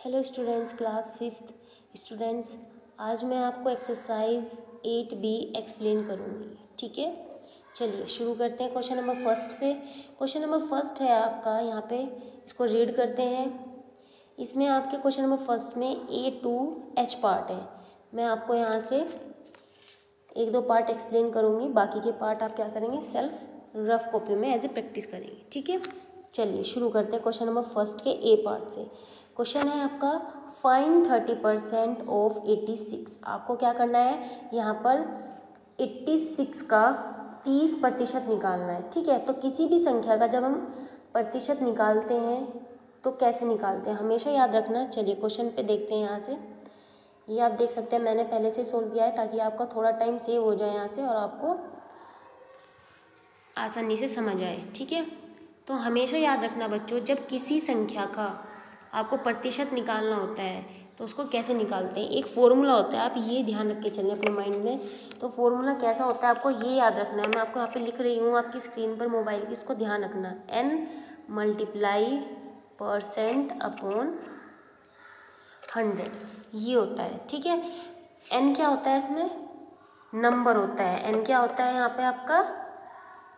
Hello students, class fifth students. आज मैं आपको एक्सरसाइज 8B एक्सप्लेन करूँगी। ठीक है, चलिए शुरू करते हैं क्वेश्चन नंबर फर्स्ट से। क्वेश्चन नंबर फर्स्ट है आपका, यहाँ पे इसको रीड करते हैं। इसमें आपके क्वेश्चन नंबर फर्स्ट में A to H पार्ट है। मैं आपको यहाँ से एक दो पार्ट एक्सप्लेन करूँगी, बाकी के पार्ट आप क्या करेंगे, सेल्फ रफ कॉपी में एज ए प्रैक्टिस करेंगे। ठीक है, चलिए शुरू करते हैं क्वेश्चन नंबर फर्स्ट के A पार्ट से। क्वेश्चन है आपका, फाइंड 30% ऑफ 86। आपको क्या करना है, यहाँ पर 86 का 30% निकालना है। ठीक है, तो किसी भी संख्या का जब हम प्रतिशत निकालते हैं तो कैसे निकालते हैं, हमेशा याद रखना। चलिए क्वेश्चन पे देखते हैं। यहाँ से ये आप देख सकते हैं, मैंने पहले से सोल्व किया है ताकि आपका थोड़ा टाइम सेव हो जाए यहाँ से और आपको आसानी से समझ आए। ठीक है, तो हमेशा याद रखना बच्चों, जब किसी संख्या का आपको प्रतिशत निकालना होता है तो उसको कैसे निकालते हैं, एक फॉर्मूला होता है। आप ये ध्यान रख के चलें अपने माइंड में। तो फॉर्मूला कैसा होता है आपको ये याद रखना है। मैं आपको यहाँ पे लिख रही हूँ आपकी स्क्रीन पर मोबाइल की, इसको ध्यान रखना। n मल्टीप्लाई % अपॉन 100 ये होता है। ठीक है, n क्या होता है, इसमें नंबर होता है। n क्या होता है, यहाँ पे आपका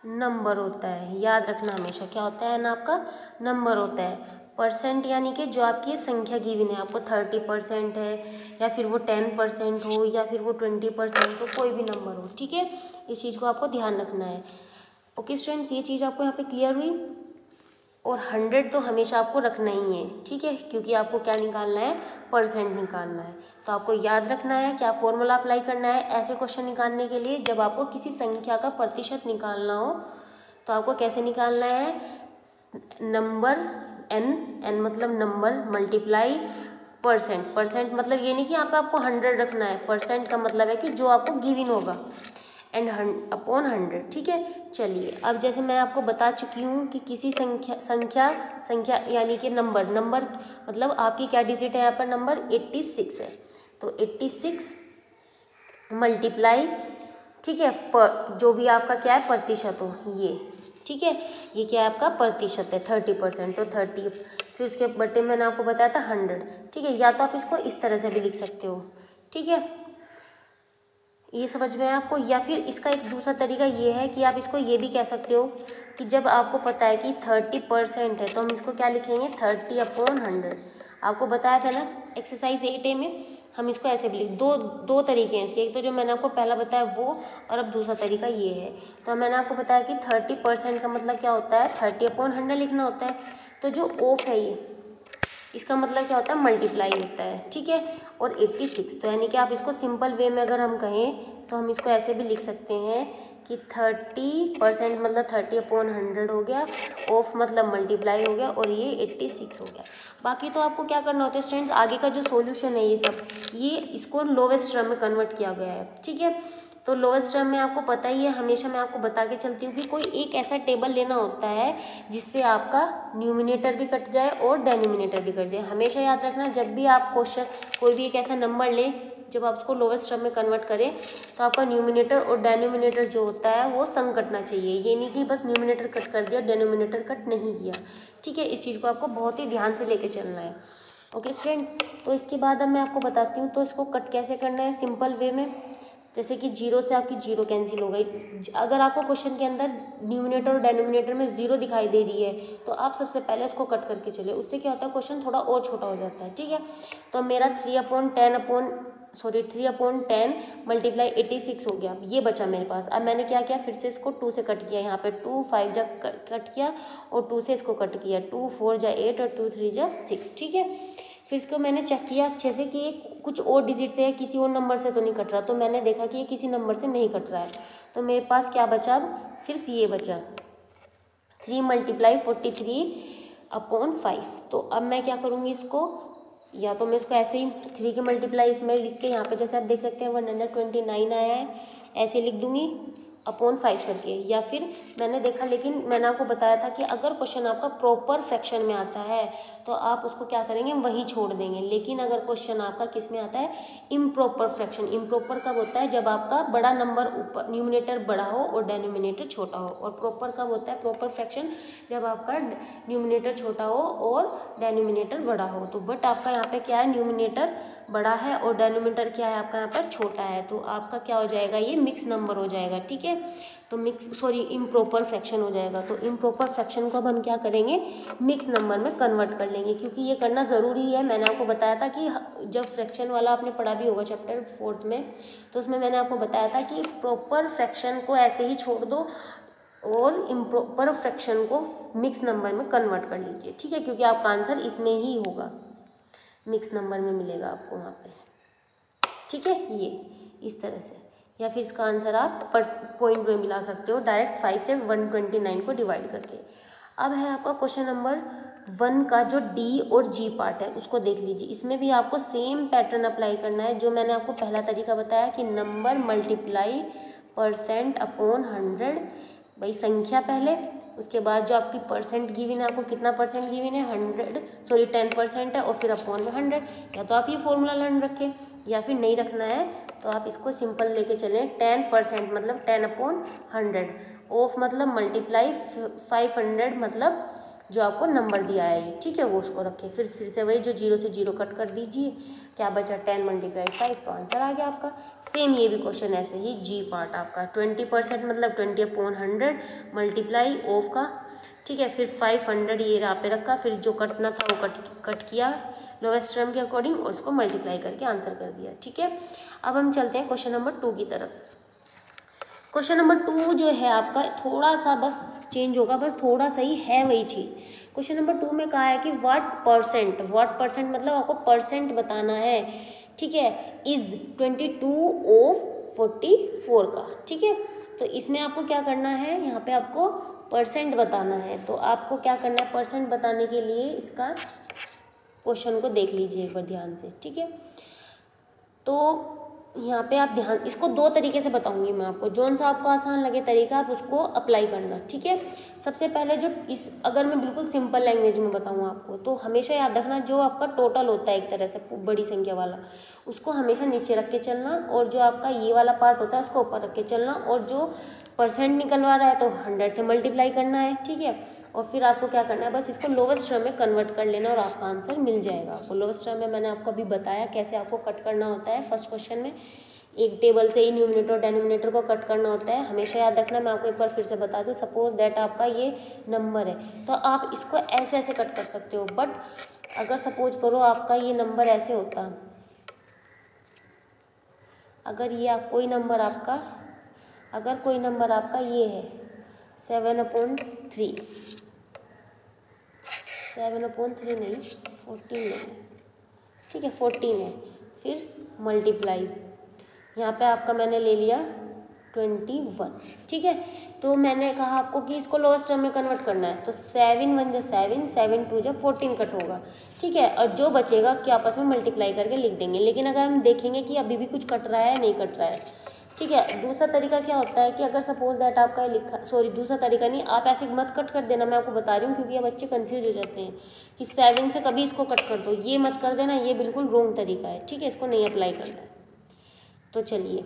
नंबर होता है। याद रखना हमेशा, क्या होता है, n आपका नंबर होता है। परसेंट यानी कि जो आपकी संख्या गिवन है, आपको 30% है या फिर वो 10% हो या फिर वो 20% हो, कोई भी नंबर हो। ठीक है, इस चीज़ को आपको ध्यान रखना है। ओके स्टूडेंट्स, ये चीज़ आपको यहाँ पे क्लियर हुई। और 100 तो हमेशा आपको रखना ही है। ठीक है, क्योंकि आपको क्या निकालना है, परसेंट निकालना है। तो आपको याद रखना है, क्या फॉर्मूला अप्लाई करना है ऐसे क्वेश्चन निकालने के लिए। जब आपको किसी संख्या का प्रतिशत निकालना हो तो आपको कैसे निकालना है, नंबर n मतलब नंबर मल्टीप्लाई % मतलब ये नहीं कि यहाँ पे आपको 100 रखना है। परसेंट का मतलब है कि जो आपको गिवन होगा, एंड अपॉन 100। ठीक है, चलिए अब जैसे मैं आपको बता चुकी हूँ कि किसी संख्या यानी कि नंबर मतलब आपकी क्या डिजिट है, यहाँ पर नंबर 86 है। तो 86 मल्टीप्लाई, ठीक है, जो भी आपका क्या है प्रतिशत हो ये। ठीक है, ये क्या है आपका प्रतिशत है 30%, तो 30, फिर उसके बटे मैंने आपको बताया था 100। ठीक है, या तो आप इसको इस तरह से भी लिख सकते हो। ठीक है, ये समझ में है आपको। या फिर इसका एक दूसरा तरीका ये है कि आप इसको ये भी कह सकते हो कि जब आपको पता है कि 30% है तो हम इसको क्या लिखेंगे, 30/100। आपको बताया था ना एक्सरसाइज 8A में, हम इसको ऐसे भी लिख, दो तरीके हैं इसके। एक तो जो मैंने आपको पहला बताया वो, और अब दूसरा तरीका ये है। तो मैंने आपको बताया कि 30% का मतलब क्या होता है, 30/100 लिखना होता है। तो जो ऑफ है ये, इसका मतलब क्या होता है, मल्टीप्लाई होता है। ठीक है, और 86, तो यानी कि आप इसको सिंपल वे में अगर हम कहें तो हम इसको ऐसे भी लिख सकते हैं कि 30% मतलब 30/100 हो गया, ऑफ मतलब मल्टीप्लाई हो गया, और ये 86 हो गया। बाकी तो आपको क्या करना होता है स्टूडेंट्स, आगे का जो सॉल्यूशन है ये सब, ये इसको लोवेस्ट टर्म में कन्वर्ट किया गया है। ठीक है, तो लोवेस्ट टर्म में आपको पता ही है, हमेशा मैं आपको बता के चलती हूँ कि कोई एक ऐसा टेबल लेना होता है जिससे आपका न्यूमिनेटर भी कट जाए और डेनोमिनेटर भी कट जाए। हमेशा याद रखना, जब भी आप क्वेश्चन कोई भी एक ऐसा नंबर लें, जब आप उसको लोवेस्ट टर्म में कन्वर्ट करें तो आपका न्यूमिनेटर और डेनोमिनेटर जो होता है वो संग कटना चाहिए। ये नहीं कि बस न्यूमिनेटर कट कर दिया, डेनोमिनेटर कट नहीं किया। ठीक है, इस चीज़ को आपको बहुत ही ध्यान से लेके चलना है। ओके स्टूडेंट्स, तो इसके बाद अब मैं आपको बताती हूँ तो इसको कट कैसे करना है सिंपल वे में। जैसे कि 0 से आपकी 0 कैंसिल हो गई। अगर आपको क्वेश्चन के अंदर न्यूमिनेटर और डेनोमिनेटर में 0 दिखाई दे रही है तो आप सबसे पहले उसको कट करके चले, उससे क्या होता है क्वेश्चन थोड़ा और छोटा हो जाता है। ठीक है, तो मेरा 3/10 मल्टीप्लाई 86 हो गया, ये बचा मेरे पास। अब मैंने क्या किया, फिर से इसको 2 से कट किया। यहाँ पे 2 5 जा कट किया और 2 से इसको कट किया, 2 4 जा 8 और 2 3 जा 6। ठीक है, फिर इसको मैंने चेक किया अच्छे से कि ये कुछ और डिजिट से है, किसी और नंबर से तो नहीं कट रहा। तो मैंने देखा कि ये किसी नंबर से नहीं कट रहा है। तो मेरे पास क्या बचा, अब सिर्फ ये बचा, 3 मल्टीप्लाई 43/5। तो अब मैं क्या करूँगी इसको, या तो मैं इसको ऐसे ही 3 के मल्टीप्लाई इसमें लिख के, यहाँ पे जैसे आप देख सकते हैं 129 आया है, ऐसे लिख दूँगी। अपॉन 5 करके, या फिर मैंने देखा, लेकिन मैंने आपको बताया था कि अगर क्वेश्चन आपका प्रॉपर फ्रैक्शन में आता है तो आप उसको क्या करेंगे, वहीं छोड़ देंगे। लेकिन अगर क्वेश्चन आपका किस में आता है, इम्प्रॉपर फ्रैक्शन। इम्प्रॉपर कब होता है, जब आपका बड़ा नंबर ऊपर, न्यूमिनेटर बड़ा हो और डेनोमिनेटर छोटा हो। और प्रॉपर कब होता है प्रॉपर फ्रैक्शन, जब आपका न्यूमिनेटर छोटा हो और डेनोमिनेटर बड़ा हो। तो बट आपका यहाँ पे क्या है, न्यूमिनेटर बड़ा है और डेनोमिनेटर क्या है आपका यहाँ पर छोटा है, तो आपका क्या हो जाएगा, ये मिक्स नंबर हो जाएगा। ठीक है, तो इम्प्रॉपर फ्रैक्शन हो जाएगा। तो इम्प्रॉपर फ्रैक्शन को अब हम क्या करेंगे, मिक्स नंबर में कन्वर्ट कर लेंगे, क्योंकि ये करना ज़रूरी है। मैंने आपको बताया था कि जब फ्रैक्शन वाला आपने पढ़ा भी होगा चैप्टर 4 में, तो उसमें मैंने आपको बताया था कि प्रॉपर फ्रैक्शन को ऐसे ही छोड़ दो और इम्प्रॉपर फ्रैक्शन को मिक्स नंबर में कन्वर्ट कर लीजिए। ठीक है, क्योंकि आपका आंसर इसमें ही होगा, मिक्स नंबर में मिलेगा आपको वहाँ पे। ठीक है, ये इस तरह से, या फिर इसका आंसर आप पॉइंट में मिला सकते हो डायरेक्ट 5 से 129 को डिवाइड करके। अब है आपका क्वेश्चन नंबर 1 का जो डी और जी पार्ट है उसको देख लीजिए। इसमें भी आपको सेम पैटर्न अप्लाई करना है जो मैंने आपको पहला तरीका बताया कि नंबर मल्टीप्लाई परसेंट अपॉन 100। भाई संख्या पहले, उसके बाद जो आपकी परसेंट गिवन है, आपको कितना परसेंट गिवन है, 10% है, और फिर अपॉन में 100। या तो आप ये फॉर्मूला लर्न रखें, या फिर नहीं रखना है तो आप इसको सिंपल लेके चलें। 10% मतलब 10/100, ऑफ मतलब मल्टीप्लाई 500 मतलब जो आपको नंबर दिया है ये। ठीक है, वो उसको रखें। फिर से वही जो 0 से 0 कट कर दीजिए, क्या बचा 10 × 5, तो आंसर आ गया आपका। सेम ये भी क्वेश्चन ऐसे ही जी पार्ट आपका 20% मतलब 20/100 मल्टीप्लाई ऑफ का। ठीक है, फिर 500 ये यहाँ पे रखा, फिर जो कटना था वो कट किया लोवेस्ट टर्म के अकॉर्डिंग और उसको मल्टीप्लाई करके आंसर कर दिया। ठीक है, अब हम चलते हैं क्वेश्चन नंबर 2 की तरफ। क्वेश्चन नंबर 2 जो है आपका थोड़ा सा बस चेंज होगा, बस थोड़ा सा ही है वही चीज़। क्वेश्चन नंबर 2 में कहा है कि व्हाट परसेंट मतलब आपको परसेंट बताना है। ठीक है, इज़ 22 ऑफ 44 का। ठीक है, तो इसमें आपको क्या करना है, यहाँ पे आपको परसेंट बताना है। तो आपको क्या करना है, परसेंट बताने के लिए इसका क्वेश्चन को देख लीजिए एक बार ध्यान से। ठीक है, तो यहाँ पे आप ध्यान, इसको 2 तरीके से बताऊंगी मैं आपको, जोन सा आपको आसान लगे तरीका आप उसको अप्लाई करना। ठीक है, सबसे पहले जो अगर मैं बिल्कुल सिंपल लैंग्वेज में बताऊँ आपको, तो हमेशा याद रखना जो आपका टोटल होता है एक तरह से बड़ी संख्या वाला, उसको हमेशा नीचे रख के चलना, और जो आपका ये वाला पार्ट होता है उसको ऊपर रख के चलना, और जो परसेंट निकलवा रहा है तो 100 से मल्टीप्लाई करना है। ठीक है, और फिर आपको क्या करना है, बस इसको लोवेस्ट टर्म में कन्वर्ट कर लेना और आपका आंसर मिल जाएगा आपको। लोवेस्ट टर्म में मैंने आपको अभी बताया कैसे आपको कट करना होता है। फर्स्ट क्वेश्चन में एक टेबल से ही न्यूमिनेटर और डेनोमिनेटर को कट करना होता है, हमेशा याद रखना। मैं आपको एक बार फिर से बता दूं, सपोज दैट आपका ये नंबर है तो आप इसको ऐसे ऐसे कट कर सकते हो। बट अगर सपोज करो आपका ये नंबर ऐसे होता, अगर कोई नंबर आपका ये है 7/3, 7/3 नहीं 14 नहीं, ठीक है 14 है। फिर मल्टीप्लाई, यहाँ पे आपका मैंने ले लिया 21। ठीक है, तो मैंने कहा आपको कि इसको लोएस्ट टर्म में कन्वर्ट करना है, तो 7 × 7, 7 × 14 कट होगा। ठीक है, और जो बचेगा उसके आपस में मल्टीप्लाई करके लिख देंगे। लेकिन अगर हम देखेंगे कि अभी भी कुछ कट रहा है नहीं कट रहा है। ठीक है, दूसरा तरीका क्या होता है कि अगर सपोज दैट आपका दूसरा तरीका नहीं, आप ऐसे मत कट कर देना, मैं आपको बता रही हूँ क्योंकि ये बच्चे कंफ्यूज हो जाते हैं कि 7 से कभी इसको कट कर दो, ये मत कर देना, ये बिल्कुल रॉन्ग तरीका है। ठीक है, इसको नहीं अप्लाई करना है। तो चलिए,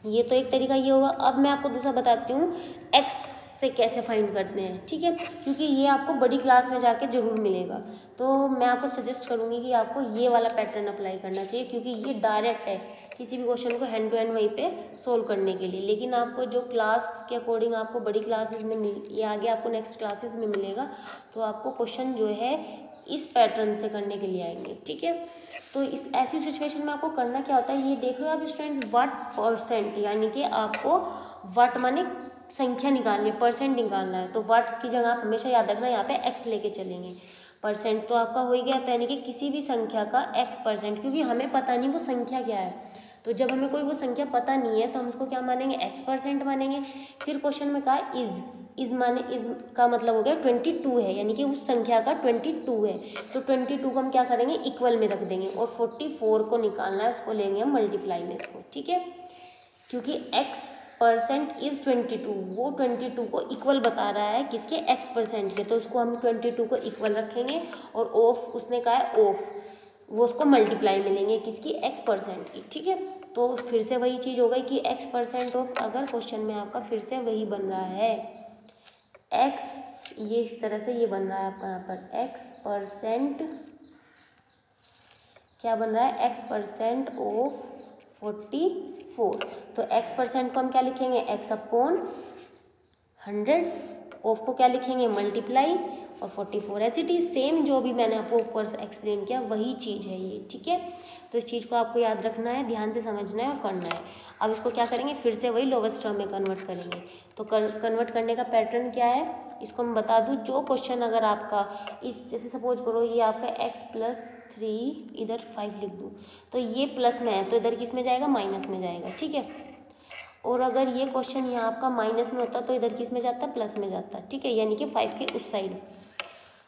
ये तो एक तरीका ये होगा। अब मैं आपको दूसरा बताती हूँ एक्स से कैसे फाइंड करते हैं। ठीक है, क्योंकि ये आपको बड़ी क्लास में जाके ज़रूर मिलेगा, तो मैं आपको सजेस्ट करूँगी कि आपको ये वाला पैटर्न अप्लाई करना चाहिए, क्योंकि ये डायरेक्ट है किसी भी क्वेश्चन को हैंड टू हैंड वहीं पे सोल्व करने के लिए। लेकिन आपको जो क्लास के अकॉर्डिंग आपको बड़ी क्लासेस में ये आगे आपको नेक्स्ट क्लासेस में मिलेगा, तो आपको क्वेश्चन जो है इस पैटर्न से करने के लिए आएंगे। ठीक है, तो इस ऐसी सिचुएशन में आपको करना क्या होता है, ये देख लो आप स्टूडेंट्स, व्हाट परसेंट, यानी कि आपको व्हाट माने संख्या निकालनी है, परसेंट निकालना है। तो व्हाट की जगह आप हमेशा याद रखना यहाँ पे एक्स लेके चलेंगे। परसेंट तो आपका हो ही गया, तो यानी कि किसी भी संख्या का x%, क्योंकि हमें पता नहीं वो संख्या क्या है, तो जब हमें कोई वो संख्या पता नहीं है तो हम उसको क्या मानेंगे, x% मानेंगे। फिर क्वेश्चन में कहा इज़ माने इज़ का मतलब हो गया 22 है, यानी कि उस संख्या का 22 है, तो 22 को हम क्या करेंगे, इक्वल में रख देंगे, और 44 को निकालना है, उसको लेंगे हम मल्टीप्लाई में इसको। ठीक है, क्योंकि x परसेंट इज़ 22, वो 22 को इक्वल बता रहा है किसके, x% के, तो उसको हम 22 को इक्वल रखेंगे और ऑफ उसने कहा है ऑफ, वो उसको मल्टीप्लाई मिलेंगे किसकी, x% की, ठीक है। तो फिर से वही चीज़ हो गई कि x% ऑफ, अगर क्वेश्चन में आपका फिर से वही बन रहा है x, ये इस तरह से ये बन रहा है आपका यहाँ पर x%, क्या बन रहा है, x% ऑफ 44, तो x% को हम क्या लिखेंगे, x/100, ऑफ को क्या लिखेंगे, मल्टीप्लाई, और 44 एज इट इज सेम जो भी मैंने आपको ऊपर एक्सप्लेन किया वही चीज़ है ये, ठीक है। तो इस चीज़ को आपको याद रखना है, ध्यान से समझना है और करना है। अब इसको क्या करेंगे, फिर से वही लोवेस्ट टर्म में कन्वर्ट करेंगे। तो कन्वर्ट करने का पैटर्न क्या है, इसको मैं बता दूं, जो क्वेश्चन अगर आपका इस, जैसे सपोज करो ये आपका x+3, इधर 5 लिख दूँ, तो ये प्लस में है तो इधर किस में जाएगा, माइनस में जाएगा, ठीक है। और अगर ये क्वेश्चन यहाँ आपका माइनस में होता तो इधर किस में जाता, प्लस में जाता, ठीक है, यानी कि 5 के उस साइड।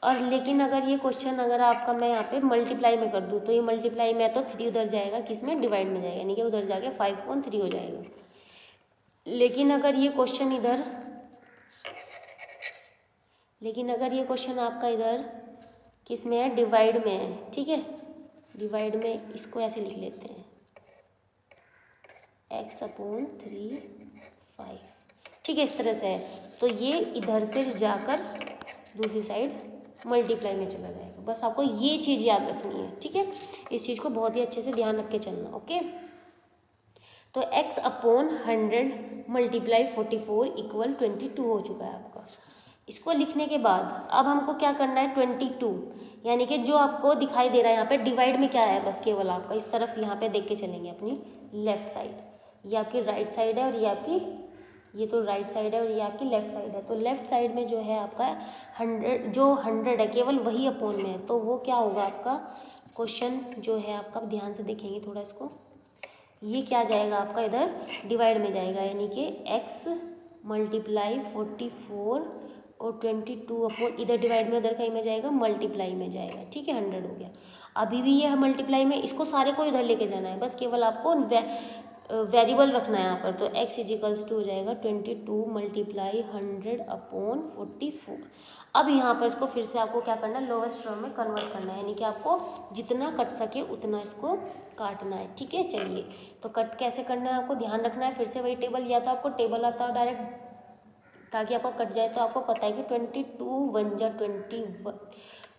और लेकिन अगर ये क्वेश्चन अगर आपका मैं यहाँ पे मल्टीप्लाई में कर दूँ तो ये मल्टीप्लाई में है तो 3 उधर जाएगा किस में, डिवाइड में जाएगा, यानी कि उधर जाके 5/3 हो जाएगा। लेकिन अगर ये क्वेश्चन इधर, आपका इधर किस में है, डिवाइड में है, ठीक है, डिवाइड में, इसको ऐसे लिख लेते हैं x/3 5, ठीक है, इस तरह से है। तो ये इधर से जाकर दूसरी साइड मल्टीप्लाई में चला जाएगा। बस आपको ये चीज़ याद रखनी है, ठीक है, इस चीज़ को बहुत ही अच्छे से ध्यान रख के चलना, ओके। तो x/100 मल्टीप्लाई 44 इक्वल 22 हो चुका है आपका। इसको लिखने के बाद अब हमको क्या करना है, 22, यानी कि जो आपको दिखाई दे रहा है यहाँ पे डिवाइड में क्या है, बस केवल आपका इस तरफ यहाँ पे देख के चलेंगे अपनी लेफ्ट साइड, ये आपकी राइट साइड है और ये आपकी, ये तो राइट साइड है और ये आपकी लेफ्ट साइड है। तो लेफ्ट साइड में जो है आपका 100, जो 100 है केवल वही अपोन में है, तो वो क्या होगा आपका क्वेश्चन जो है आपका, ध्यान से देखेंगे थोड़ा इसको, ये क्या जाएगा आपका इधर डिवाइड में जाएगा, यानी कि x मल्टीप्लाई 44 और 22 अपॉन, इधर डिवाइड में उधर कहीं में जाएगा, मल्टीप्लाई में जाएगा, ठीक है, 100 हो गया। अभी भी ये मल्टीप्लाई में, इसको सारे को इधर लेके जाना है, बस केवल आपको वेरिएबल रखना है यहाँ पर। तो x = हो जाएगा 22 मल्टीप्लाई 100 अपॉन 44। अब यहाँ पर इसको फिर से आपको क्या करना है, लोवेस्ट टर्म में कन्वर्ट करना है, यानी कि आपको जितना कट सके उतना इसको काटना है, ठीक है। चलिए, तो कट कैसे करना है आपको ध्यान रखना है, फिर से वही टेबल, या तो आपको टेबल आता है डायरेक्ट ताकि आपको कट जाए, तो आपको पता है कि 22 1 जा 21,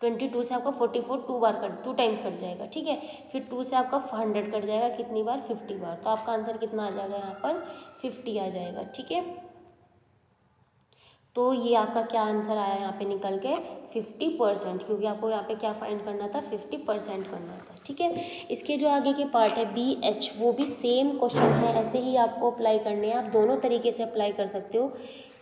22 से आपका 44 2 टाइम्स कट जाएगा, ठीक है। फिर 2 से आपका 100 कट जाएगा कितनी बार, 50 बार, तो आपका आंसर कितना आ जाएगा यहाँ पर, 50 आ जाएगा, ठीक है। तो ये आपका क्या आंसर आया यहाँ पे निकल के 50%, क्योंकि आपको यहाँ पे क्या फाइंड करना था, 50% करना था, ठीक है। इसके जो आगे के पार्ट है BH, वो भी सेम क्वेश्चन है, ऐसे ही आपको अप्लाई करने हैं। आप दोनों तरीके से अप्लाई कर सकते हो,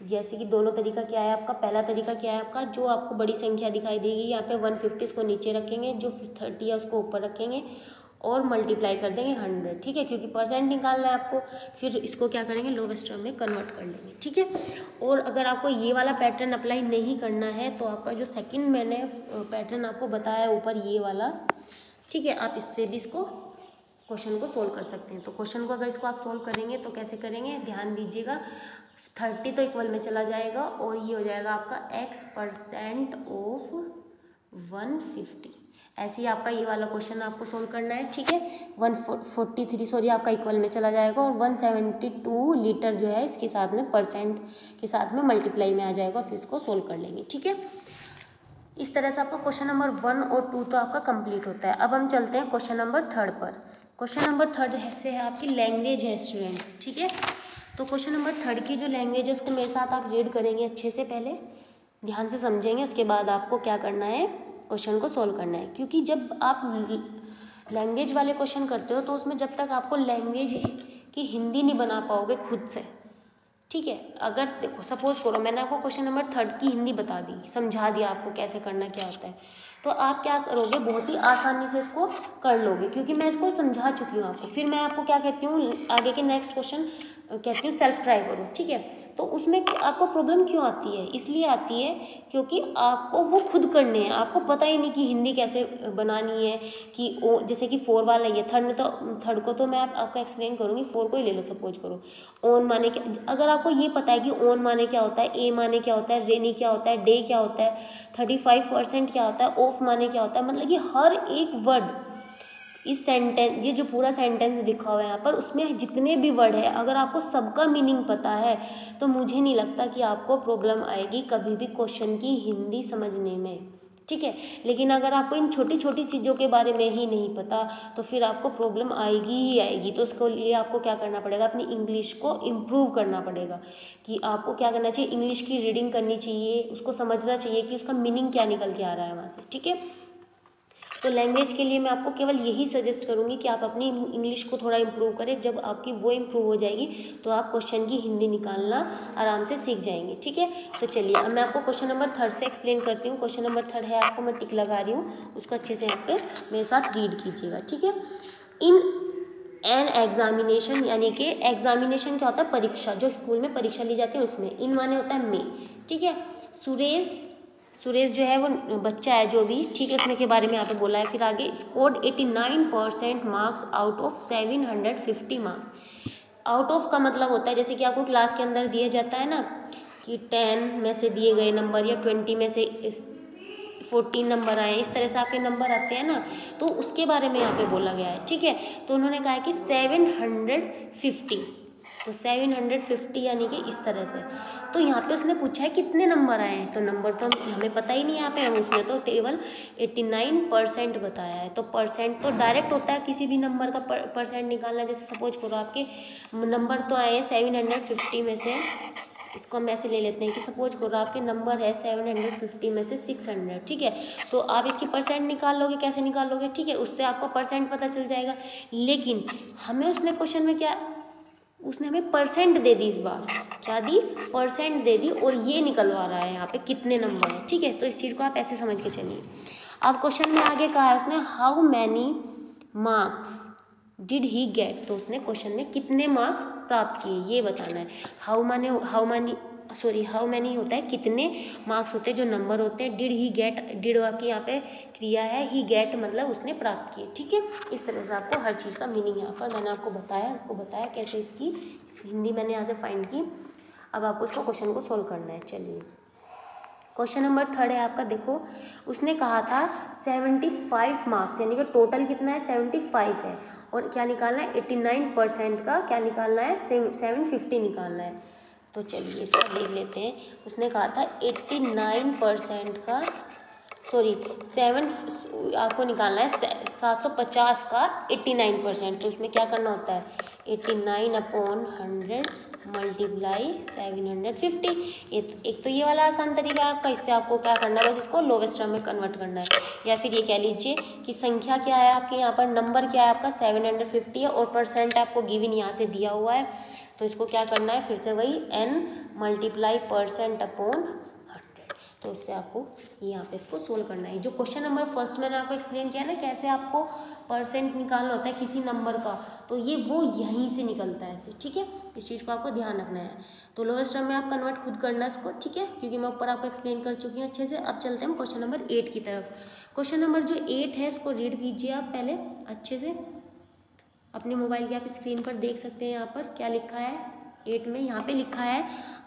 जैसे कि दोनों तरीका क्या है आपका, पहला तरीका क्या है आपका, जो आपको बड़ी संख्या दिखाई देगी यहाँ पे 150, इसको नीचे रखेंगे, जो 30 है उसको ऊपर रखेंगे और मल्टीप्लाई कर देंगे 100, ठीक है, क्योंकि परसेंट निकालना है आपको। फिर इसको क्या करेंगे, लोवेस्ट टर्म में कन्वर्ट कर लेंगे, ठीक है। और अगर आपको ये वाला पैटर्न अप्लाई नहीं करना है तो आपका जो सेकंड मैंने पैटर्न आपको बताया ऊपर, ये वाला, ठीक है, आप इससे भी इसको क्वेश्चन को सोल्व कर सकते हैं। तो क्वेश्चन को अगर इसको आप सोल्व करेंगे तो कैसे करेंगे, ध्यान दीजिएगा, 30 तो इक्वल में चला जाएगा और ये हो जाएगा आपका x% ऑफ 150। ऐसे ही आपका ये वाला क्वेश्चन आपको सोल्व करना है, ठीक है। 143 आपका इक्वल में चला जाएगा और 172 लीटर जो है इसके साथ में परसेंट के साथ में मल्टीप्लाई में आ जाएगा, फिर इसको सोल्व कर लेंगे, ठीक है। इस तरह से आपका क्वेश्चन नंबर 1 और 2 तो आपका कंप्लीट होता है। अब हम चलते हैं क्वेश्चन नंबर 3 पर। क्वेश्चन नंबर 3 से है आपकी लैंग्वेज है स्टूडेंट्स, ठीक है। तो क्वेश्चन नंबर 3 की जो लैंग्वेज है उसको मेरे साथ आप रीड करेंगे अच्छे से, पहले ध्यान से समझेंगे, उसके बाद आपको क्या करना है, क्वेश्चन को सोल्व करना है। क्योंकि जब आप लैंग्वेज वाले क्वेश्चन करते हो तो उसमें जब तक आपको लैंग्वेज की हिंदी नहीं बना पाओगे खुद से, ठीक है। अगर देखो सपोज करो मैंने आपको क्वेश्चन नंबर 3 की हिंदी बता दी, समझा दिया आपको कैसे करना क्या होता है, तो आप क्या करोगे, बहुत ही आसानी से इसको कर लोगे, क्योंकि मैं इसको समझा चुकी हूँ आपको। फिर मैं आपको क्या कहती हूँ, आगे के नेक्स्ट क्वेश्चन कहती हूँ सेल्फ ट्राई करो, ठीक है। तो उसमें आपको प्रॉब्लम क्यों आती है? इसलिए आती है क्योंकि आपको वो खुद करने हैं, आपको पता ही नहीं कि हिंदी कैसे बनानी है। कि ओ जैसे कि 4 वाला ये थर्ड को तो मैं आपको एक्सप्लेन करूँगी। 4 को ही ले लो, सपोज करो ऑन माने क्या। अगर आपको ये पता है कि ऑन माने क्या होता है, ए माने क्या होता है, रेनी क्या होता है, डे क्या होता है, 35% क्या होता है, ऑफ माने क्या होता है, मतलब कि हर एक वर्ड इस सेंटेंस, ये जो पूरा सेंटेंस लिखा हुआ है यहाँ पर, उसमें जितने भी वर्ड है अगर आपको सबका मीनिंग पता है तो मुझे नहीं लगता कि आपको प्रॉब्लम आएगी कभी भी क्वेश्चन की हिंदी समझने में, ठीक है। लेकिन अगर आपको इन छोटी छोटी चीज़ों के बारे में ही नहीं पता तो फिर आपको प्रॉब्लम आएगी ही आएगी। तो उसके लिए आपको क्या करना पड़ेगा, अपनी इंग्लिश को इम्प्रूव करना पड़ेगा। कि आपको क्या करना चाहिए, इंग्लिश की रीडिंग करनी चाहिए, उसको समझना चाहिए कि उसका मीनिंग क्या निकल के आ रहा है वहाँ से, ठीक है। तो लैंग्वेज के लिए मैं आपको केवल यही सजेस्ट करूँगी कि आप अपनी इंग्लिश को थोड़ा इम्प्रूव करें। जब आपकी वो इम्प्रूव हो जाएगी तो आप क्वेश्चन की हिंदी निकालना आराम से सीख जाएंगे, ठीक है। तो चलिए अब मैं आपको क्वेश्चन नंबर 3 से एक्सप्लेन करती हूँ। क्वेश्चन नंबर 3 है, आपको मैं टिक लगा रही हूँ, उसको अच्छे से यहाँ पे मेरे साथ रीड कीजिएगा, ठीक है। इन एन एग्जामिनेशन, यानी कि एग्जामिनेशन क्या होता है, परीक्षा, जो स्कूल में परीक्षा ली जाती है उसमें। इन माने होता है में, ठीक है। सुरेश जो है वो बच्चा है जो भी, ठीक है, उसमें के बारे में यहाँ पे बोला है। फिर आगे scored 89% marks out of 750 marks. Out of का मतलब होता है जैसे कि आपको क्लास के अंदर दिया जाता है ना कि 10 में से दिए गए नंबर या 20 में से 14 नंबर आए, इस तरह से आपके नंबर आते हैं ना, तो उसके बारे में यहाँ पे बोला गया है, ठीक है। तो उन्होंने कहा है कि 750, तो 750 यानी कि इस तरह से। तो यहाँ पे उसने पूछा है कितने नंबर आए हैं, तो नंबर तो हमें पता ही नहीं यहाँ पे, उसने तो केवल 89% बताया है। तो परसेंट तो डायरेक्ट होता है किसी भी नंबर का परसेंट निकालना। जैसे सपोज करो आपके नंबर तो आए हैं 750 में से, इसको हम ऐसे ले लेते हैं कि सपोज करो आपके नंबर है 750 में से 600, ठीक है। तो आप इसकी परसेंट निकाल लोगे, कैसे निकालोगे, ठीक है, उससे आपको परसेंट पता चल जाएगा। लेकिन हमें उसने क्वेश्चन में क्या, उसने हमें परसेंट दे दी, इस बार क्या दी, परसेंट दे दी, और ये निकलवा रहा है यहाँ पे कितने नंबर है, ठीक है। तो इस चीज़ को आप ऐसे समझ के चलिए। अब क्वेश्चन में आगे कहा है उसने how many marks did he get, तो उसने क्वेश्चन में कितने मार्क्स प्राप्त किए ये बताना है। हाउ मैनी होता है कितने, मार्क्स होते हैं जो नंबर होते हैं, डिड ही गेट, डिड आपकी यहाँ पे क्रिया है, ही गेट मतलब उसने प्राप्त किए, ठीक है। इस तरह से आपको हर चीज़ का मीनिंग यहाँ पर मैंने आपको बताया कैसे इसकी हिंदी मैंने यहाँ से फाइंड की। अब आपको इसको क्वेश्चन को सोल्व करना है। चलिए क्वेश्चन नंबर 3 है आपका, देखो उसने कहा था 75 मार्क्स, यानी कि टोटल कितना है 75 है, और क्या निकालना है 89% का क्या निकालना है 750 निकालना है। तो चलिए इसका देख लेते हैं। उसने कहा था 89% का, सॉरी 7 आपको निकालना है 750 का 89%। तो उसमें क्या करना होता है 89/100 मल्टीप्लाई 750। एक तो ये वाला आसान तरीका है आपका, इससे आपको क्या करना है, बस इसको लोवेस्ट टर्म में कन्वर्ट करना है। या फिर ये कह लीजिए कि संख्या क्या है आपके यहाँ पर, नंबर क्या है आपका 750 है, और परसेंट आपको गिवन यहाँ से दिया हुआ है। तो इसको क्या करना है, फिर से वही n मल्टीप्लाई %/100। तो उससे आपको यहाँ पे इसको सोल्व करना है। जो क्वेश्चन नंबर फर्स्ट मैंने आपको एक्सप्लेन किया ना कैसे आपको परसेंट निकालना होता है किसी नंबर का, तो ये वो यहीं से निकलता है ऐसे, ठीक है। इस चीज़ को आपको ध्यान रखना है। तो लोवेस्ट टर्म में आप कन्वर्ट खुद करना है इसको, ठीक है, क्योंकि मैं ऊपर आपको एक्सप्लेन कर चुकी हूँ अच्छे से। अब चलते हैं क्वेश्चन नंबर 8 की तरफ। क्वेश्चन नंबर जो 8 है इसको रीड कीजिए आप पहले अच्छे से, अपने मोबाइल की आप स्क्रीन पर देख सकते हैं। यहाँ पर क्या लिखा है 8 में, यहाँ पे लिखा है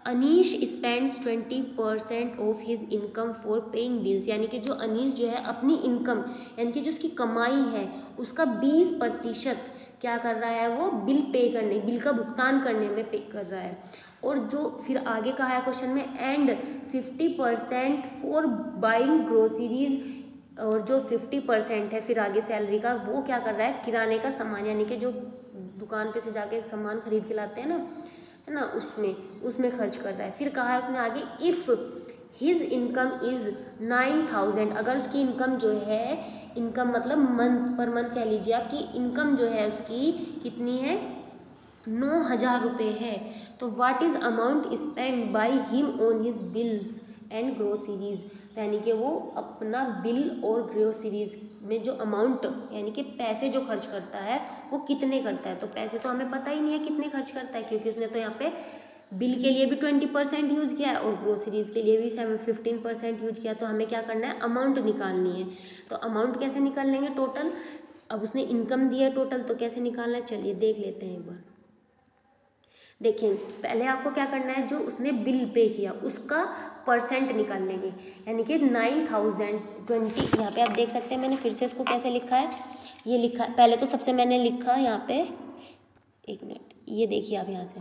Anish spends 20% of his income for paying bills, यानी कि जो अनीश जो है अपनी इनकम यानी कि जो उसकी कमाई है उसका 20% क्या कर रहा है, वो बिल का भुगतान करने में पे कर रहा है। और जो फिर आगे कहा है क्वेश्चन में एंड 50% फॉर बाइंग ग्रोसरीज, और जो 50% है फिर आगे सैलरी का वो क्या कर रहा है, किराने का सामान यानी कि जो दुकान पे से जाके सामान खरीद के लाते हैं ना, है ना, उसमें खर्च कर रहा है। फिर कहा है उसने आगे इफ़ हिज इनकम इज़ 9000, अगर उसकी इनकम जो है, इनकम मतलब मंथ पर मंथ कह लीजिए आपकी इनकम जो है उसकी कितनी है 9000 रुपये है, तो what is amount spend by him on his bills and groceries, यानी कि वो अपना बिल और ग्रोसरीज में जो अमाउंट यानी कि पैसे जो खर्च करता है वो कितने करता है। तो पैसे तो हमें पता ही नहीं है कितने खर्च करता है, क्योंकि उसने तो यहाँ पे बिल के लिए भी 20% यूज़ किया है और ग्रोसरीज़ के लिए भी 15% यूज किया। तो हमें क्या करना है, अमाउंट निकालनी है। तो अमाउंट कैसे निकाल लेंगे, टोटल। अब उसने इनकम दिया है टोटल, तो कैसे निकालना है, चलिए देख लेते हैं एक बार। देखिए पहले आपको क्या करना है, जो उसने बिल पे किया उसका परसेंट निकाल लेंगे, यानी कि 9020। यहाँ पे आप देख सकते हैं मैंने फिर से इसको कैसे लिखा है, ये लिखा पहले तो सबसे मैंने लिखा यहाँ पे, एक मिनट, ये देखिए आप यहाँ से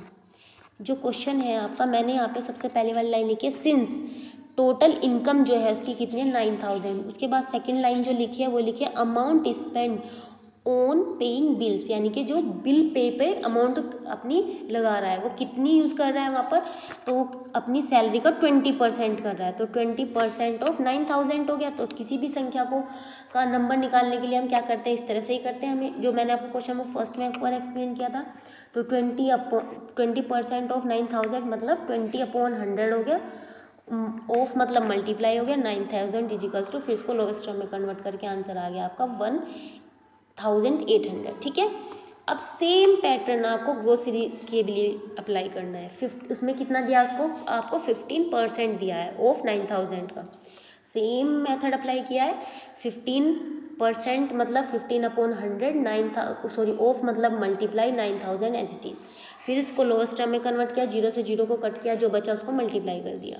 जो क्वेश्चन है आपका, मैंने यहाँ पे सबसे पहले वाली लाइन लिखी है सिंस टोटल इनकम जो है उसकी कितनी है 9000। उसके बाद सेकंड लाइन जो लिखी है वो लिखी है amount spend on paying bills, यानी कि जो बिल पे अमाउंट अपनी लगा रहा है वो कितनी यूज़ कर रहा है वहाँ पर, तो वो अपनी सैलरी का 20% कर रहा है। तो 20% ऑफ 9000 हो गया। तो किसी भी संख्या को का नंबर निकालने के लिए हम क्या करते हैं, इस तरह से ही करते हैं। हमें जो मैंने आपको क्वेश्चन में फर्स्ट में एक बार एक्सप्लेन किया था, तो 20% ऑफ 9000 मतलब 20/100 हो गया, ऑफ मतलब मल्टीप्लाई हो गया 9000 इजिकल्स टू, फिर इसको लोवेस्ट टर्म में कन्वर्ट करके आंसर आ गया आपका 1800। ठीक है। अब सेम पैटर्न आपको ग्रोसरी के लिए अप्लाई करना है। उसमें कितना दिया उसको, आपको 15% दिया है ऑफ 9000 का। सेम मेथड अप्लाई किया है, 15% मतलब 15/100, ऑफ मतलब मल्टीप्लाई 9000 एज इट इज़। फिर इसको लोवेस्ट टर्म में कन्वर्ट किया, 0 से 0 को कट किया, जो बचा उसको मल्टीप्लाई कर दिया।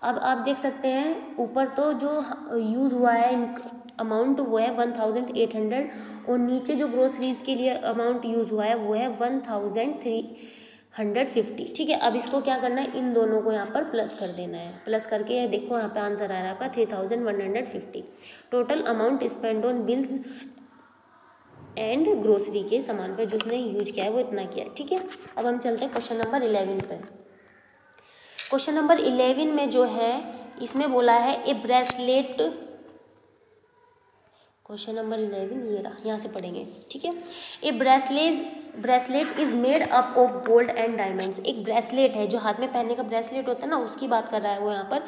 अब आप देख सकते हैं ऊपर तो जो यूज़ हुआ है अमाउंट वो है 1800, और नीचे जो ग्रोसरीज के लिए अमाउंट यूज़ हुआ है वो है 1350। ठीक है। अब इसको क्या करना है, इन दोनों को यहाँ पर प्लस कर देना है। प्लस करके ये देखो यहाँ पे आंसर आ रहा है आपका 3150। Total amount spend on bills and grocery के सामान पर जो उसने यूज किया है वो इतना किया है। ठीक है। अब हम चलते हैं क्वेश्चन नंबर 11 पर। क्वेश्चन नंबर 11 में जो है इसमें बोला है ए ब्रेसलेट, क्वेश्चन नंबर 11 ये रहा, यहाँ से पढ़ेंगे। ठीक है। A bracelet is made up of gold and diamonds. एक ब्रेसलेट है जो हाथ में पहनने का ब्रेसलेट होता है ना, उसकी बात कर रहा है वो। यहाँ पर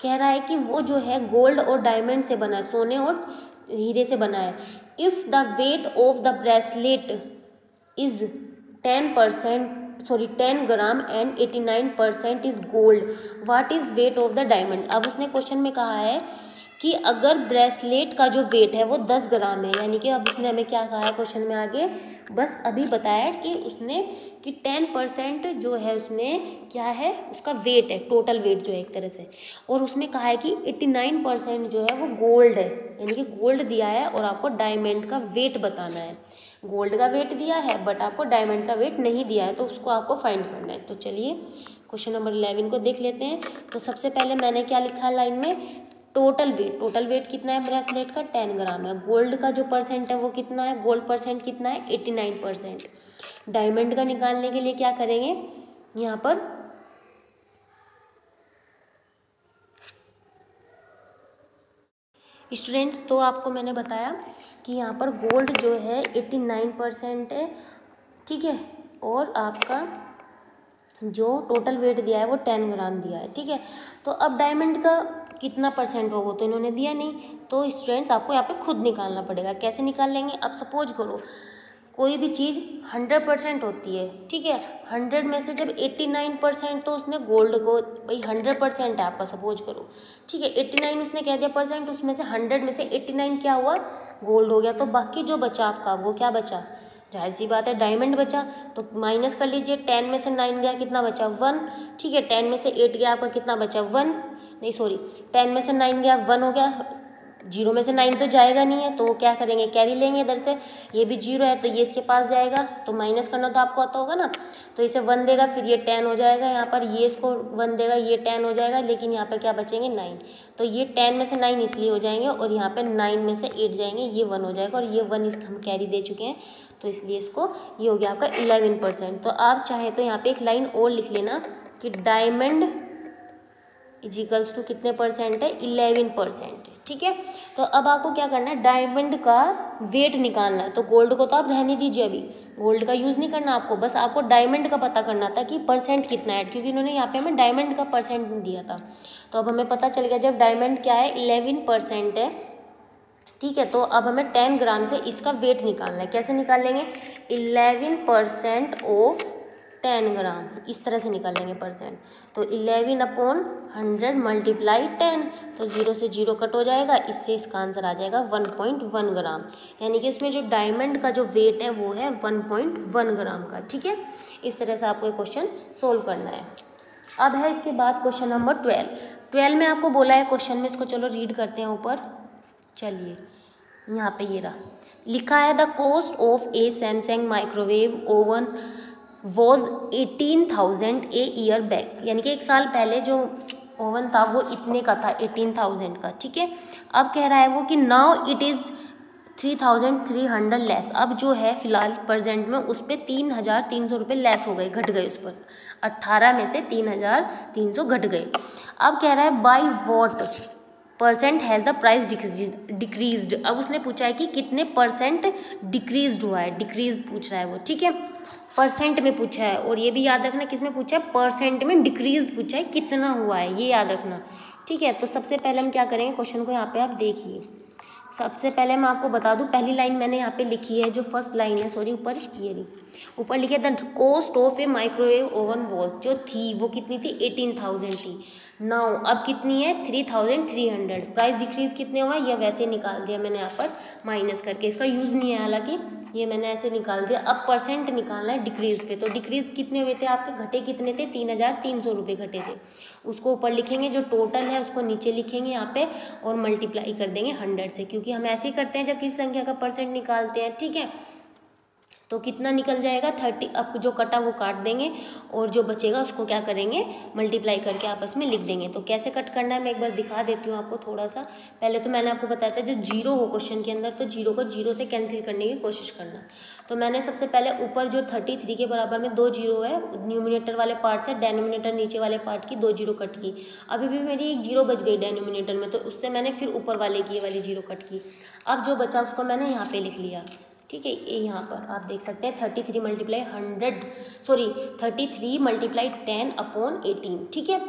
कह रहा है कि वो जो है गोल्ड और डायमंड से बना है, सोने और हीरे से बना है। If the weight of the bracelet is 10 gram and 89% is gold, what is weight of the diamond. अब उसने क्वेश्चन में कहा है कि अगर ब्रेसलेट का जो वेट है वो 10 ग्राम है, यानी कि अब उसने हमें क्या कहा है क्वेश्चन में आगे, बस अभी बताया कि उसने कि 10% जो है उसमें क्या है, उसका वेट है, टोटल वेट जो है एक तरह से। और उसमें कहा है कि 89% जो है वो गोल्ड है, यानी कि गोल्ड दिया है और आपको डायमंड का वेट बताना है। गोल्ड का वेट दिया है बट आपको डायमंड का वेट नहीं दिया है, तो उसको आपको फाइंड करना है। तो चलिए क्वेश्चन नंबर 11 को देख लेते हैं। तो सबसे पहले मैंने क्या लिखा है लाइन में, टोटल वेट कितना है ब्रेसलेट का, 10 ग्राम है। गोल्ड का जो परसेंट है वो कितना है, गोल्ड परसेंट कितना है 89%। डायमंड का निकालने के लिए क्या करेंगे, यहाँ पर स्टूडेंट्स, तो आपको मैंने बताया कि यहाँ पर गोल्ड जो है 89% है। ठीक है। और आपका जो टोटल वेट दिया है वो 10 ग्राम दिया है। ठीक है। तो अब डायमंड का कितना परसेंट होगा तो इन्होंने दिया नहीं, तो स्टूडेंट्स आपको यहाँ पे खुद निकालना पड़ेगा। कैसे निकाल लेंगे, अब सपोज करो कोई भी चीज़ 100% होती है। ठीक है। 100 में से जब 89% तो उसने गोल्ड को, भाई 100% है आपका, सपोज करो। ठीक है। 89 उसने कह दिया परसेंट, उसमें से 100 में से 89 क्या हुआ, गोल्ड हो गया। तो बाकी जो बचा आपका वो क्या बचा, जाहिर सी बात है डायमंड बचा। तो माइनस कर लीजिए, 10 में से 9 गया कितना बचा 1। ठीक है। 10 में से 8 गया आपका कितना बचा 1, नहीं सॉरी 10 में से 9 गया 1 हो गया। 0 में से 9 तो जाएगा नहीं है, तो वो क्या करेंगे, कैरी लेंगे इधर से। ये भी 0 है तो ये इसके पास जाएगा, तो माइनस करना तो आपको आता होगा ना। तो इसे 1 देगा, फिर ये 10 हो जाएगा यहाँ पर, ये इसको 1 देगा, ये 10 हो जाएगा। लेकिन यहाँ पर क्या बचेंगे 9, तो ये 10 में से 9 इसलिए हो जाएंगे, और यहाँ पर 9 में से 8 जाएंगे, ये 1 हो जाएगा, और ये 1 हम कैरी दे चुके हैं, तो इसलिए इसको ये हो गया आपका 11%। तो आप चाहे तो यहाँ पे एक लाइन और लिख लेना कि डायमंड इजिकल्स टू कितने परसेंट है, 11%। ठीक है। तो अब आपको क्या करना है, डायमंड का वेट निकालना है। तो गोल्ड को तो आप रहने दीजिए, अभी गोल्ड का यूज़ नहीं करना आपको, बस आपको डायमंड का पता करना था कि परसेंट कितना है, क्योंकि इन्होंने यहाँ पे हमें डायमंड का परसेंट दिया था। तो अब हमें पता चल गया जब डायमंड क्या है 11% है। ठीक है। तो अब हमें 10 ग्राम से इसका वेट निकालना है। कैसे निकाल लेंगे, 11% ऑफ 10 ग्राम, इस तरह से निकालेंगे परसेंट। तो 11/100 मल्टीप्लाई 10, तो 0 से 0 कट हो जाएगा, इससे इसका आंसर आ जाएगा 1.1 ग्राम। यानी कि इसमें जो डायमंड का जो वेट है वो है 1.1 ग्राम का। ठीक है, इस तरह से आपको ये क्वेश्चन सोल्व करना है। अब है इसके बाद क्वेश्चन नंबर 12 में आपको बोला है क्वेश्चन में, इसको चलो रीड करते हैं ऊपर। चलिए यहाँ पे ये रहा, लिखा है the cost of A Samsung microwave oven was 18,000 a year back. यानी कि 1 साल पहले जो ओवन था वो इतने का था, 18,000 का। ठीक है, अब कह रहा है वो कि नाउ इट इज़ 3,300 लेस। अब जो है फिलहाल प्रेजेंट में उस पर 3,300 रुपये लेस हो गए, घट गए उस पर, 18 में से 3,300 घट गए। अब कह रहा है by what percent has the price decreased. अब उसने पूछा है कि कितने परसेंट डिक्रीज्ड हुआ है, डिक्रीज पूछ रहा है वो। ठीक है, परसेंट में पूछा है, और ये भी याद रखना किस में पूछा है, परसेंट में डिक्रीज पूछा है, कितना हुआ है ये याद रखना। ठीक है, तो सबसे पहले हम क्या करेंगे, क्वेश्चन को यहाँ पे आप देखिए। सबसे पहले मैं आपको बता दूं, पहली लाइन मैंने यहाँ पे लिखी है, जो फर्स्ट लाइन है, सॉरी ऊपर ये रही, ऊपर लिखे the cost of A microwave oven was, जो थी वो कितनी थी, 18,000 थी। नाउ अब कितनी है, 3,300। प्राइस डिक्रीज कितने हुआ, यह वैसे निकाल दिया मैंने यहाँ पर माइनस करके, इसका यूज़ नहीं है हालांकि, ये मैंने ऐसे निकाल दिया। अब परसेंट निकालना है डिक्रीज पे, तो डिक्रीज कितने हुए थे आपके, घटे कितने थे, 3,300 रुपये घटे थे। उसको ऊपर लिखेंगे, जो टोटल है उसको नीचे लिखेंगे यहाँ पे, और मल्टीप्लाई कर देंगे 100 से, क्योंकि हम ऐसे ही करते हैं जब किसी संख्या का परसेंट निकालते हैं। ठीक है, तो कितना निकल जाएगा 30। अब जो कटा वो काट देंगे, और जो बचेगा उसको क्या करेंगे, मल्टीप्लाई करके आपस में लिख देंगे। तो कैसे कट करना है मैं एक बार दिखा देती हूँ आपको थोड़ा सा। पहले तो मैंने आपको बताया था जब जीरो हो क्वेश्चन के अंदर, तो जीरो को जीरो से कैंसिल करने की कोशिश करना। तो मैंने सबसे पहले ऊपर जो 33 के बराबर में 2 जीरो है, न्यूमिनेटर वाले पार्ट से डेनोमिनेटर नीचे वाले पार्ट की 2 जीरो कट की। अभी भी मेरी एक जीरो बच गई डेनोमिनेटर में, तो उससे मैंने फिर ऊपर वाले की ये वाली जीरो कट की। अब जो बचा उसको मैंने यहाँ पे लिख लिया। ठीक है, ये यहाँ पर आप देख सकते हैं 33 मल्टीप्लाई 33 मल्टीप्लाई 10/18। ठीक है,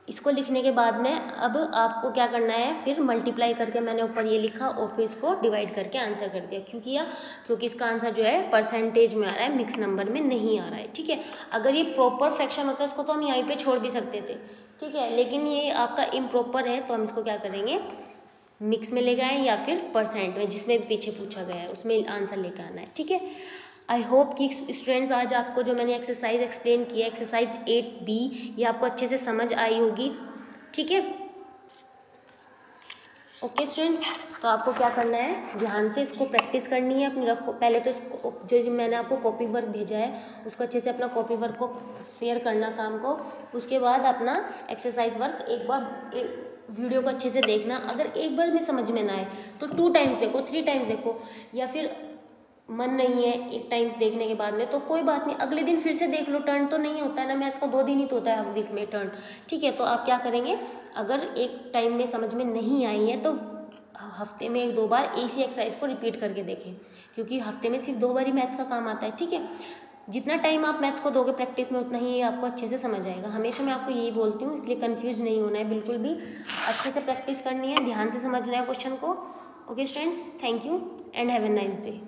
इसको लिखने के बाद में अब आपको क्या करना है, फिर मल्टीप्लाई करके मैंने ऊपर ये लिखा, और फिर इसको डिवाइड करके आंसर कर दिया। क्यों किया, क्योंकि इसका आंसर जो है परसेंटेज में आ रहा है, मिक्स नंबर में नहीं आ रहा है। ठीक है, अगर ये प्रॉपर फ्रैक्शन होता है इसको तो हम यहीं पे छोड़ भी सकते थे। ठीक है, लेकिन ये आपका इम्प्रॉपर है, तो हम इसको क्या करेंगे, मिक्स में ले गए या फिर परसेंट में, जिसमें भी पीछे पूछा गया है उसमें आंसर लेकर आना है। ठीक है, आई होप कि स्टूडेंट्स आज आपको जो मैंने एक्सरसाइज एक्सप्लेन किया, एक्सरसाइज 8B, ये आपको अच्छे से समझ आई होगी। ठीक है, ओके स्टूडेंट्स, तो आपको क्या करना है, ध्यान से इसको प्रैक्टिस करनी है अपनी रफ को। पहले तो इसको जो मैंने आपको कॉपी वर्क भेजा है उसको अच्छे से अपना कॉपी वर्क को फेयर करना काम को। उसके बाद अपना एक्सरसाइज वर्क एक बार वीडियो को अच्छे से देखना। अगर एक बार में समझ में ना आए तो 2 टाइम्स देखो, 3 टाइम्स देखो, या फिर मन नहीं है एक टाइम्स देखने के बाद में तो कोई बात नहीं, अगले दिन फिर से देख लो। टर्न तो नहीं होता है ना मैथ्स का, 2 दिन ही तो होता है वीक में टर्न। ठीक है, तो आप क्या करेंगे, अगर एक टाइम में समझ में नहीं आई है तो हफ्ते में 1-2 बार इसी एक्सरसाइज को रिपीट करके देखें, क्योंकि हफ्ते में सिर्फ 2 बार ही मैथ्स का काम आता है। ठीक है, जितना टाइम आप मैथ्स को दोगे प्रैक्टिस में उतना ही आपको अच्छे से समझ आएगा। हमेशा मैं आपको यही बोलती हूँ, इसलिए कंफ्यूज नहीं होना है बिल्कुल भी, अच्छे से प्रैक्टिस करनी है, ध्यान से समझना है क्वेश्चन को। Okay students, thank you and have a nice day.